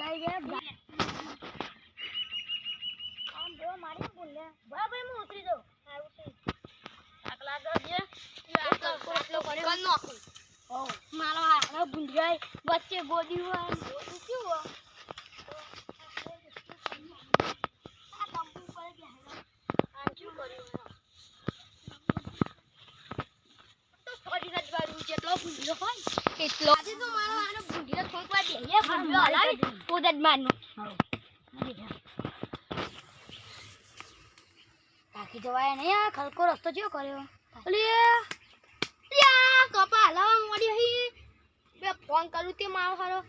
ભગાઈ ગયા આમ જો મારી બોલે ભાઈ હું ઉતરી દઉં આ ઉતરી આકલા દો જે આ કોટલો કર્યો કન નાખું ઓ મારો હારો ભૂંજાય વચ્ચે ગોડી હોય ગોડી શું હો આ કંપુ પર ગયા આ શું કર્યું તો થોડી રાત વાળું જેટલો ભૂંજો હોય એટલો આજે તો મારો હારો ભૂંજીને થોકવા દે એ ભૂંજો હલાવી પોદત મારનો બાકી જવાય નહીં આ ખલકો રસ્તો જેવો કર્યો અલ્યા કપા હલાવા મોડી હી બે ફોન કરું તે મારો હારો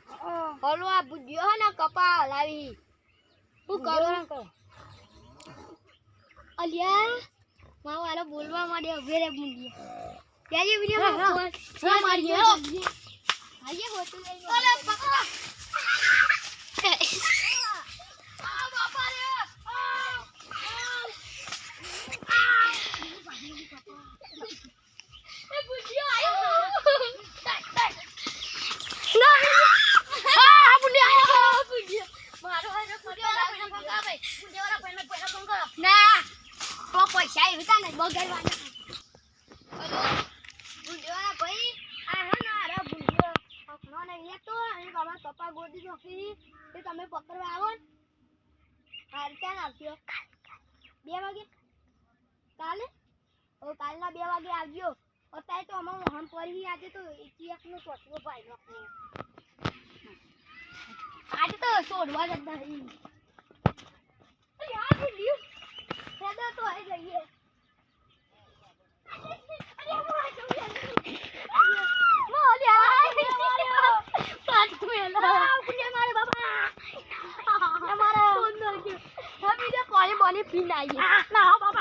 હલો આ ભૂંજો હે ને કપા હલાવી હું કરું અલ્યા મારો હારો બોલવા માંડે ઉભે રે ભૂંજીયા ક્યાં જે વિડિયો માં ફોન મારી ગયો આઈએ હોતો લઈ ઓલે પકડો આ બાપા રે એ ભૂંજીયો આયો ના આ ભૂંજીયો આયો ભૂંજીયો મારો હારો ભૂંજીયો ભાઈ ભૂંજીયો વાળા પહેલા ફોન કરો ના તો પૈસા આવ્યા ને બગાડવાના હલો ભૂંજીયો ભાઈ આ હે ના રે ભૂંજીયો પકડો ને એ તો અને બાબા કપા ગોદી જોખી તે તમે પકડવા આવો ને હાલ ક્યાં આવજો 2 વાગે કાલે ઓ કાલના 2 વાગે આવજો અત્યારે તો અમાર મોહન પરી આજે તો 1 નો ચોથો ભાઈ નોખને આજે તો છોડવા જ નહીં અરે આ ભૂંજીયો ફેદા તો આવી ગઈ અરે હું આ જોઈ પાણી પીને આવીએ ના બાબા